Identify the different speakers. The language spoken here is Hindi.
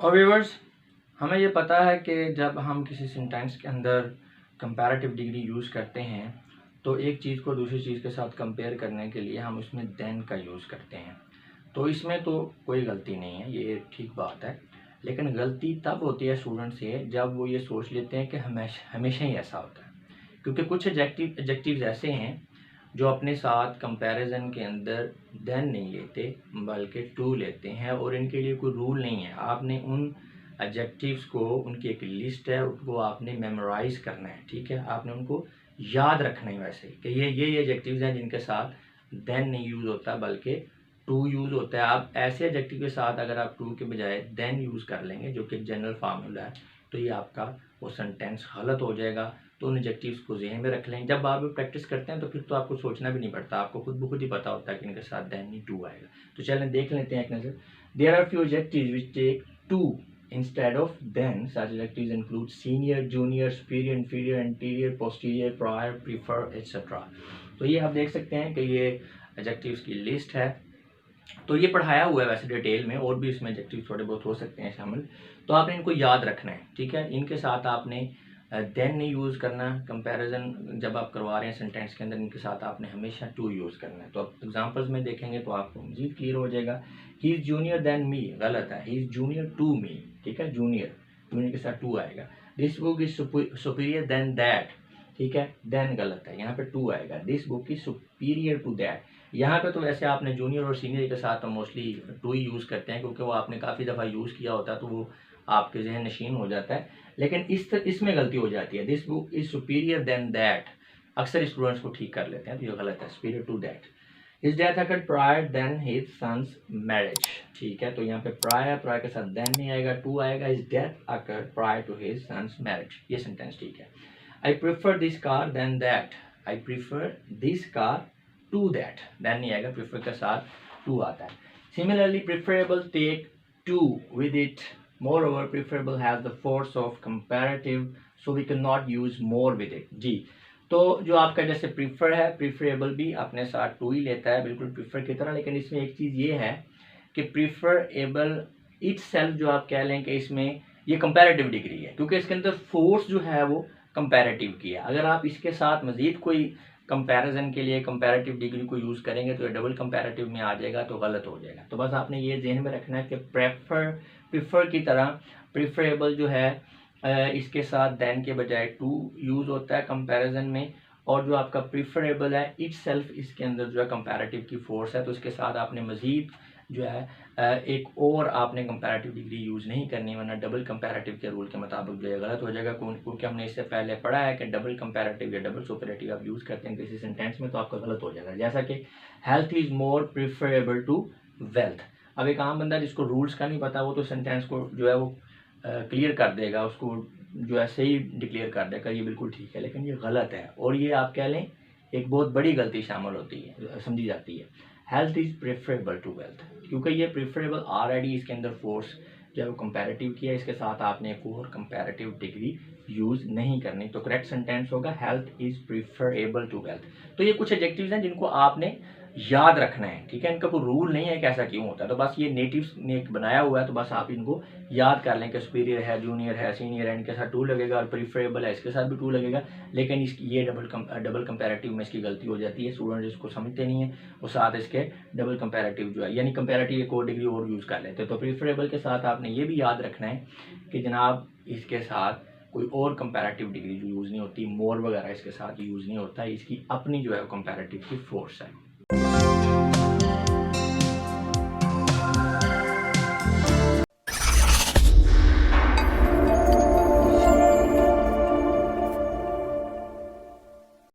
Speaker 1: और व्यूअर्स, हमें ये पता है कि जब हम किसी सेंटेंस के अंदर कंपैरेटिव डिग्री यूज़ करते हैं तो एक चीज़ को दूसरी चीज़ के साथ कंपेयर करने के लिए हम उसमें देन का यूज़ करते हैं। तो इसमें तो कोई गलती नहीं है, ये ठीक बात है। लेकिन गलती तब होती है स्टूडेंट से जब वो ये सोच लेते हैं कि हमेशा ही ऐसा होता है। क्योंकि कुछ एडजेक्टिव्स ऐसे हैं जो अपने साथ कंपैरिजन के अंदर देन नहीं लेते बल्कि टू लेते हैं, और इनके लिए कोई रूल नहीं है। आपने उन एडजेक्टिव्स को, उनकी एक लिस्ट है, उनको आपने मेमोराइज करना है, ठीक है। आपने उनको याद रखना है वैसे कि ये एडजेक्टिव्स हैं जिनके साथ देन नहीं यूज़ होता बल्कि टू यूज़ होता है। आप ऐसे एडजेक्टिव के साथ अगर आप टू के बजाय देन यूज़ कर लेंगे जो कि जनरल फार्मूला है, तो ये आपका वो सेंटेंस गलत हो जाएगा। तो उन एडजेक्टिव्स को ज़हन में रख लें। जब आप प्रैक्टिस करते हैं तो फिर तो आपको सोचना भी नहीं पड़ता, आपको खुद ब खुद ही पता होता है कि इनके साथ देन नहीं टू आएगा। तो चलें देख लेते हैं एक नज़र। There are few adjectives which take to instead of then. Such adjectives include senior, junior, superior, inferior, anterior, posterior, prior, prefer, etc. तो ये आप देख सकते हैं कि ये एडजेक्टिव्स की लिस्ट है। तो ये पढ़ाया हुआ है वैसे डिटेल में, और भी इसमें एडजेक्टिव थोड़े बहुत हो सकते हैं शामिल। तो आपने इनको याद रखना है, ठीक है। इनके साथ आपने देन नहीं यूज़ करना। कंपैरिजन जब आप करवा रहे हैं सेंटेंस के अंदर, इनके साथ आपने हमेशा टू यूज़ करना है। तो अब एग्जांपल्स में देखेंगे तो आपको मज़ीद क्लियर हो जाएगा। He is junior than me, गलत है। He is junior to me, ठीक है। जूनियर के साथ टू आएगा। This book is superior than that, ठीक है। देन गलत है, यहाँ पे टू आएगा। This book is superior to that. यहाँ पे तो वैसे आपने जूनियर और सीनियर के साथ तो मोस्टली टू ही यूज़ करते हैं, क्योंकि वो आपने काफ़ी दफ़ा यूज़ किया होता है तो वो आपके जहन नशीन हो जाता है। लेकिन इसमें गलती हो जाती है। This book is superior than that, अक्सर स्टूडेंट्स को ठीक कर लेते हैं, तो ये गलत है। Superior to that. His death occurred prior than his son's marriage, ठीक है। तो यहाँ पे प्रायर के साथ देन नहीं आएगा, टू आएगा। His death occurred prior to his son's marriage, ये सेंटेंस ठीक है। I prefer this car than that, I prefer this car to that, than नहीं आएगा, प्रिफर के साथ टू आता है। Similarly preferable take to with it, moreover preferable has the force of comparative, so we cannot use more with it। जी, तो जो आपका जैसे प्रीफर है, प्रीफरेबल भी अपने साथ टू ही लेता है, बिल्कुल प्रीफर की तरह। लेकिन इसमें एक चीज़ ये है कि प्रीफरेबल इट सेल्फ जो आप कह लें कि इसमें ये कंपैरेटिव डिग्री है, क्योंकि इसके अंदर फोर्स जो है वो कंपैरेटिव की है। अगर आप इसके साथ मज़ीद कोई कंपैरिजन के लिए कंपैरेटिव डिग्री को यूज़ करेंगे तो ये डबल कंपैरेटिव में आ जाएगा, तो गलत हो जाएगा। तो बस आपने ये ज़हन में रखना है कि प्रीफर की तरह प्रीफरेबल जो है इसके साथ देन के बजाय टू यूज़ होता है कंपैरिजन में। और जो आपका प्रीफरेबल है इट सेल्फ, इसके अंदर जो है कंपैरेटिव की फोर्स है, तो इसके साथ आपने मज़ीद जो है एक और आपने कंपैरेटिव डिग्री यूज़ नहीं करनी, वरना डबल कंपैरेटिव के रूल के मुताबिक जो है गलत हो जाएगा। क्योंकि हमने इससे पहले पढ़ा है कि डबल कंपैरेटिव या डबल सुपरलेटिव आप यूज़ करते हैं किसी सेंटेंस में तो आपका गलत हो जाएगा। जैसा कि health is more preferable to wealth. अब एक आम बंदा जिसको रूल्स का नहीं पता, वो तो सेंटेंस को जो है वो क्लियर कर देगा, उसको जो है सही डिक्लेयर कर देगा, ये बिल्कुल ठीक है। लेकिन ये गलत है, और ये आप कह लें एक बहुत बड़ी गलती शामिल होती है, समझी जाती है। Health is preferable to wealth, क्योंकि ये प्रेफरेबल ऑलरेडी इसके अंदर फोर्स जो है वो कंपैरेटिव किया, इसके साथ आपने एक और कंपैरेटिव डिग्री यूज़ नहीं करनी। तो करेक्ट सेंटेंस होगा health is preferable to wealth. तो ये कुछ एडजेक्टिव्स हैं जिनको आपने याद रखना है, ठीक है। इनका कोई रूल नहीं है कि ऐसा क्यों होता है, तो बस ये नेटिव्स ने बनाया हुआ है, तो बस आप इनको याद कर लें कि सुपीरियर है, जूनियर है, सीनियर है, इनके साथ टू लगेगा, और प्रीफरेबल है इसके साथ भी टू लगेगा। लेकिन इसकी ये डबल कंपैरेटिव में इसकी गलती हो जाती है, स्टूडेंट इसको समझते नहीं है, और साथ इसके डबल कंपैरेटिव जो है यानी कंपैरेटिव एक और डिग्री और यूज़ कर लेते हैं। तो प्रीफरेबल के साथ आपने ये भी याद रखना है कि जनाब इसके साथ कोई और कंपैरेटिव डिग्री जो यूज़ नहीं होती, मोर वगैरह इसके साथ यूज़ नहीं होता है, इसकी अपनी जो है कंपैरेटिव की फोर्स है।